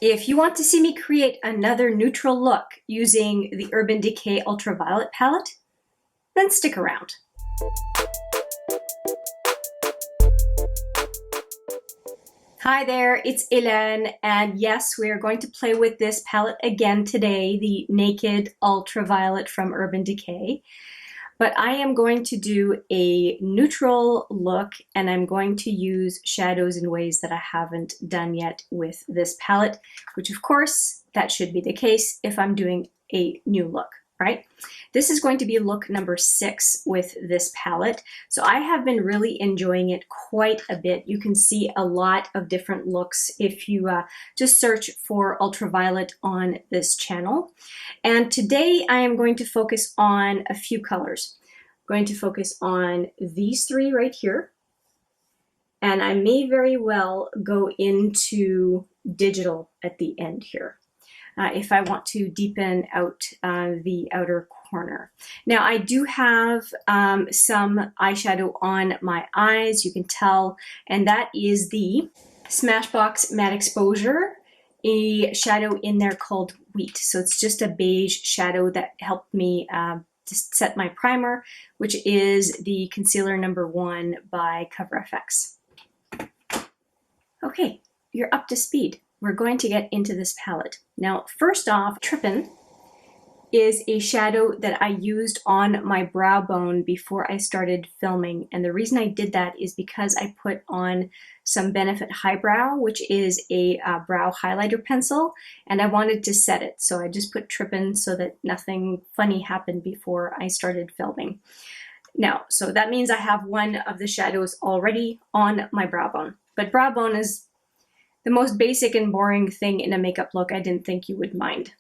If you want to see me create another neutral look using the Urban Decay Ultraviolet palette, then stick around. Hi there, it's Hélène, and yes, we are going to play with this palette again today, the Naked Ultraviolet from Urban Decay. But I am going to do a neutral look, and I'm going to use shadows in ways that I haven't done yet with this palette, which of course, that should be the case if I'm doing a new look, right? This is going to be look number 6 with this palette. So I have been really enjoying it quite a bit. You can see a lot of different looks if you just search for ultraviolet on this channel. And today I am going to focus on a few colors. I'm going to focus on these 3 right here. And I may very well go into digital at the end here. If I want to deepen out the outer corner. Now I do have some eyeshadow on my eyes, you can tell, and that is the Smashbox Matte Exposure, a shadow in there called Wheat. So it's just a beige shadow that helped me just set my primer, which is the concealer number 1 by CoverFX. Okay, you're up to speed. We're going to get into this palette. Now, first off, Trippin is a shadow that I used on my brow bone before I started filming. And the reason I did that is because I put on some Benefit Highbrow, which is a brow highlighter pencil, and I wanted to set it. So I just put Trippin so that nothing funny happened before I started filming. Now, so that means I have one of the shadows already on my brow bone. But brow bone is the most basic and boring thing in a makeup look. I didn't think you would mind.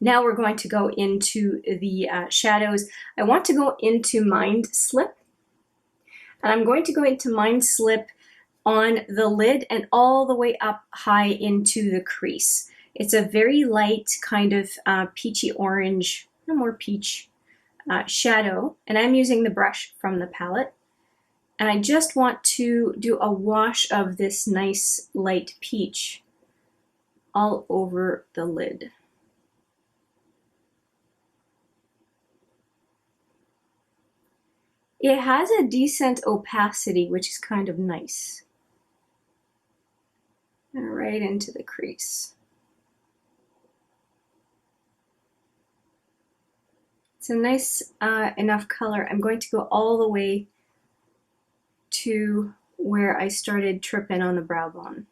Now we're going to go into the shadows. I want to go into Mind Slip. And I'm going to go into Mind Slip on the lid and all the way up high into the crease. It's a very light kind of peachy orange, no more peach, shadow. And I'm using the brush from the palette. And I just want to do a wash of this nice light peach all over the lid. It has a decent opacity, which is kind of nice. And right into the crease. It's a nice enough color. I'm going to go all the way to where I started Trippin on the brow bone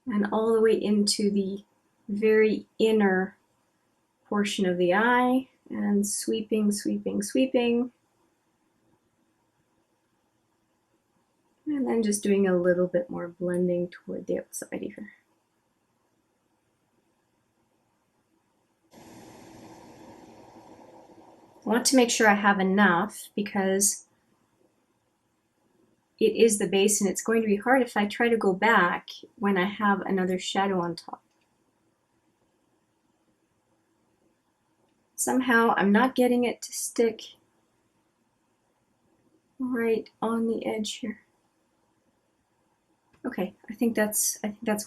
and all the way into the very inner portion of the eye and sweeping, sweeping, sweeping, and then just doing a little bit more blending toward the outside here. I want to make sure I have enough because it is the base and it's going to be hard if I try to go back when I have another shadow on top. Somehow I'm not getting it to stick right on the edge here. Okay, I think that's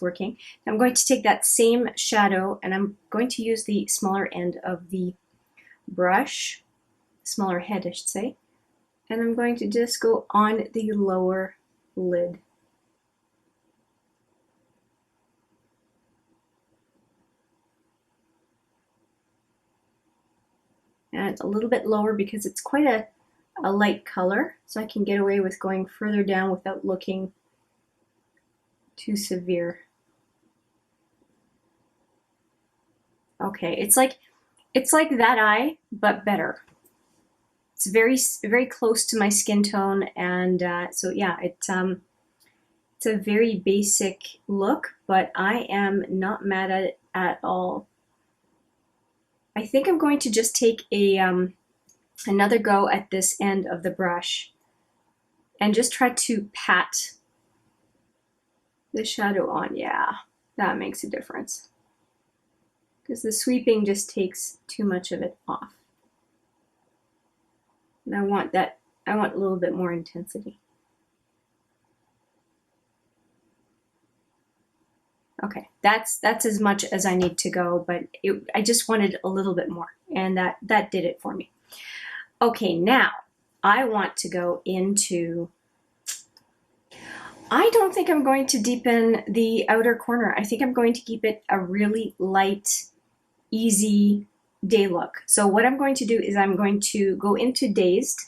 working. Now I'm going to take that same shadow and I'm going to use the smaller end of the brush, smaller head I should say. And I'm going to just go on the lower lid. And a little bit lower because it's quite a light color, so I can get away with going further down without looking too severe. Okay, it's like that eye, but better. It's very close to my skin tone, and so yeah, it's a very basic look, but I am not mad at it at all. I think I'm going to just take a another go at this end of the brush and just try to pat the shadow on. Yeah, that makes a difference because the sweeping just takes too much of it off. And I want a little bit more intensity. Okay, that's as much as I need to go, but I just wanted a little bit more, and that did it for me. Okay, now I want to go into, I don't think I'm going to deepen the outer corner. I think I'm going to keep it a really light, easy day look. So what I'm going to do is I'm going to go into Dazed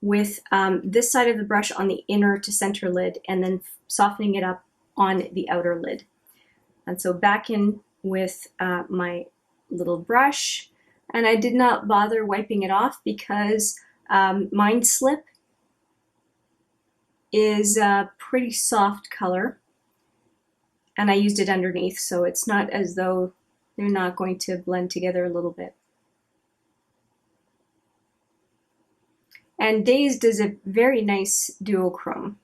with this side of the brush on the inner to center lid, and then softening it up on the outer lid. And so back in with my little brush, and I did not bother wiping it off because Mind Slip is a pretty soft color, and I used it underneath, so it's not as though they're not going to blend together a little bit. And Dazed is a very nice duochrome.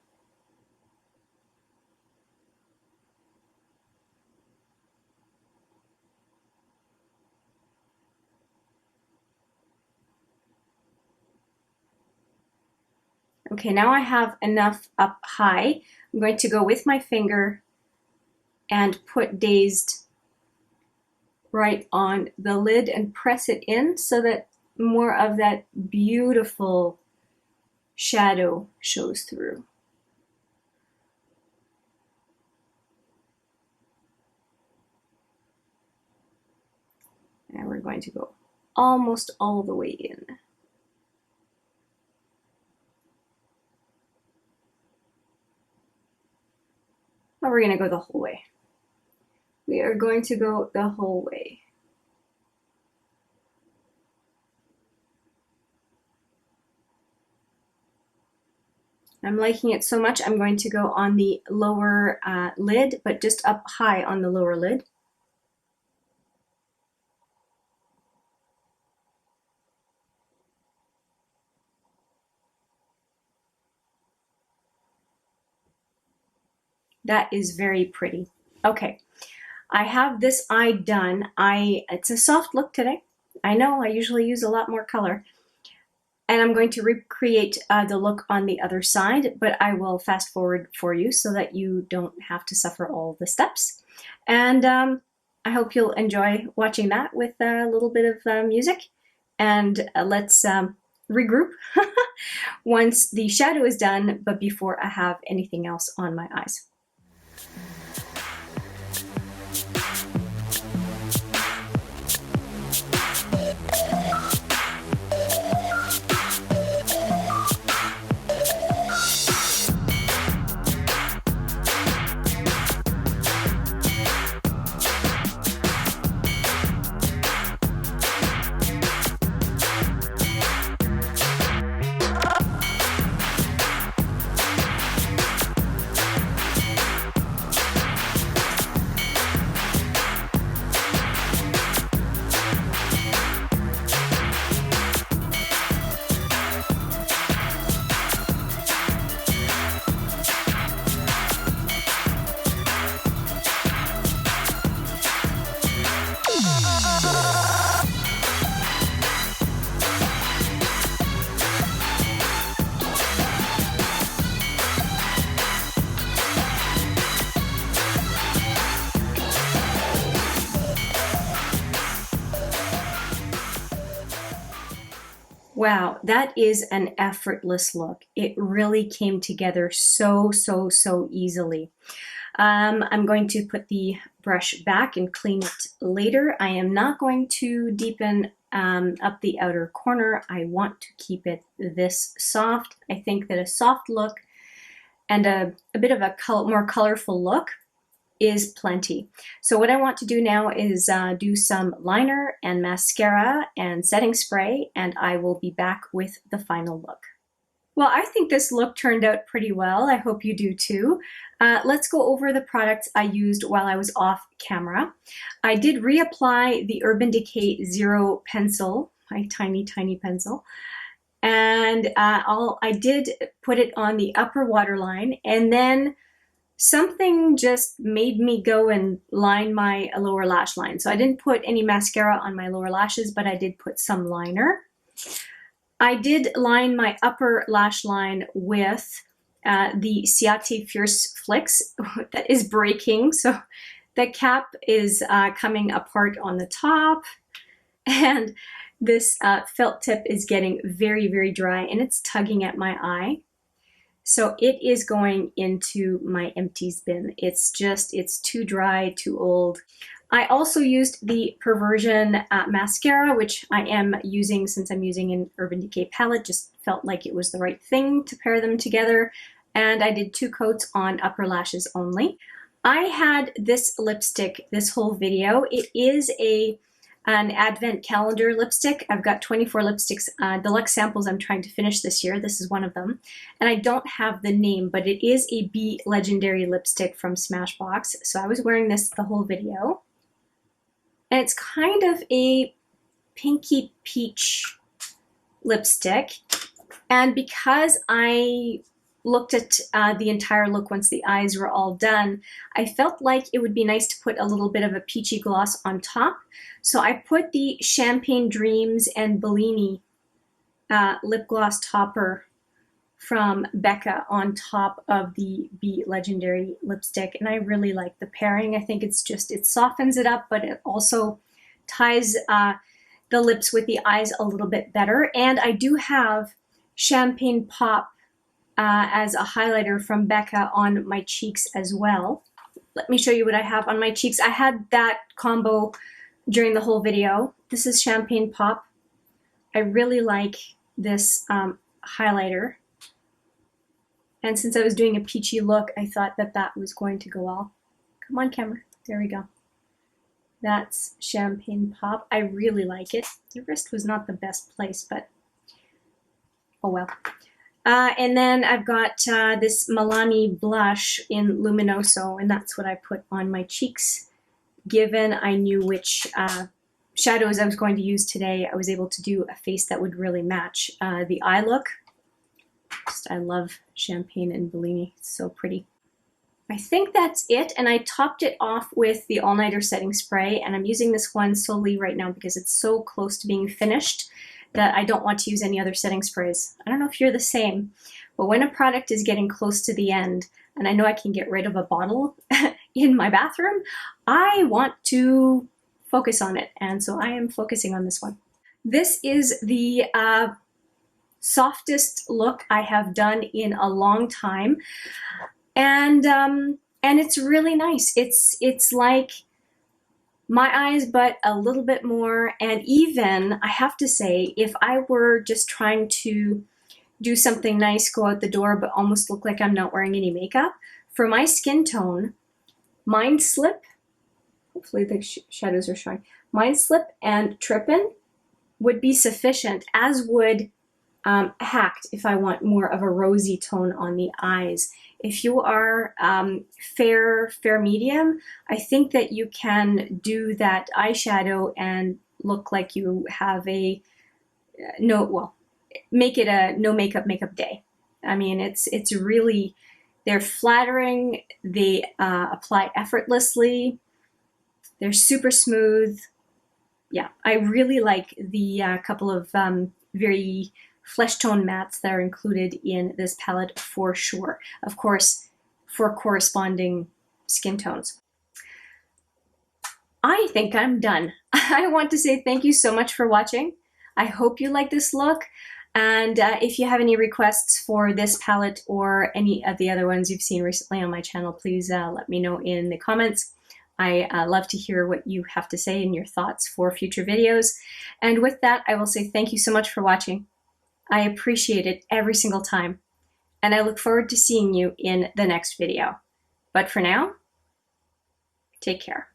Okay, now I have enough up high. I'm going to go with my finger and put Dazed right on the lid and press it in so that more of that beautiful shadow shows through. And we're going to go almost all the way in. But we're going to go the whole way. We are going to go the whole way. I'm liking it so much, I'm going to go on the lower lid, but just up high on the lower lid. That is very pretty. Okay, I have this eye done. It's a soft look today. I know I usually use a lot more color. And I'm going to recreate the look on the other side, but I will fast forward for you so that you don't have to suffer all the steps. And I hope you'll enjoy watching that with a little bit of music. And let's regroup once the shadow is done, but before I have anything else on my eyes. Wow, that is an effortless look. It really came together so easily. I'm going to put the brush back and clean it later. I am not going to deepen up the outer corner. I want to keep it this soft. I think that a soft look and a bit of a more colorful look is plenty. So what I want to do now is do some liner and mascara and setting spray, and I will be back with the final look. Well, I think this look turned out pretty well. I hope you do too. Let's go over the products I used while I was off camera. I did reapply the Urban Decay Zero pencil, my tiny pencil, and I did put it on the upper waterline, and then something just made me go and line my lower lash line. So I didn't put any mascara on my lower lashes, but I did put some liner. I did line my upper lash line with the Ciate Fierce Flicks that is breaking. So the cap is coming apart on the top, and this felt tip is getting very, very dry, and it's tugging at my eye. So it is going into my empties bin. It's too dry, too old. I also used the Perversion mascara, which I am using since I'm using an Urban Decay palette. Just felt like it was the right thing to pair them together. And I did 2 coats on upper lashes only. I had this lipstick this whole video. It is an advent calendar lipstick. I've got 24 lipsticks, deluxe samples I'm trying to finish this year. This is one of them. And I don't have the name, but it is a Be Legendary lipstick from Smashbox. So I was wearing this the whole video. And it's kind of a pinky peach lipstick. And because I looked at the entire look once the eyes were all done, I felt like it would be nice to put a little bit of a peachy gloss on top. So I put the Champagne Dreams and Bellini lip gloss topper from Becca on top of the Be Legendary lipstick, and I really like the pairing. I think it softens it up, but it also ties the lips with the eyes a little bit better. And I do have Champagne Pop as a highlighter from Becca on my cheeks as well. Let me show you what I have on my cheeks. I had that combo during the whole video. This is Champagne Pop. I really like this highlighter. And since I was doing a peachy look, I thought that that was going to go well. Come on, camera. There we go. That's Champagne Pop. I really like it. The wrist was not the best place, but oh well. And then I've got this Milani blush in Luminoso, and that's what I put on my cheeks. Given I knew which shadows I was going to use today, I was able to do a face that would really match the eye look. I love Champagne and Bellini. It's so pretty. I think that's it, and I topped it off with the All Nighter setting spray, and I'm using this one solely right now because it's so close to being finished that I don't want to use any other setting sprays. I don't know if you're the same, but when a product is getting close to the end, and I know I can get rid of a bottle in my bathroom, I want to focus on it, and so I am focusing on this one. This is the softest look I have done in a long time, and it's really nice. It's like my eyes, but a little bit more. And even I have to say, if I were just trying to do something nice, go out the door, but almost look like I'm not wearing any makeup, for my skin tone, Mind Slip, hopefully the shadows are showing, Mind Slip and Trippin would be sufficient, as would Hacked if I want more of a rosy tone on the eyes. If you are fair medium, I think that you can do that eyeshadow and look like you have a make it a no makeup day. I mean, it's really, they're flattering, they apply effortlessly, they're super smooth. Yeah, I really like the couple of very flesh tone mattes that are included in this palette for sure. Of course, for corresponding skin tones. I think I'm done. I want to say thank you so much for watching. I hope you like this look. And if you have any requests for this palette or any of the other ones you've seen recently on my channel, please let me know in the comments. I love to hear what you have to say and your thoughts for future videos. And with that, I will say thank you so much for watching. I appreciate it every single time, and I look forward to seeing you in the next video. But for now, take care.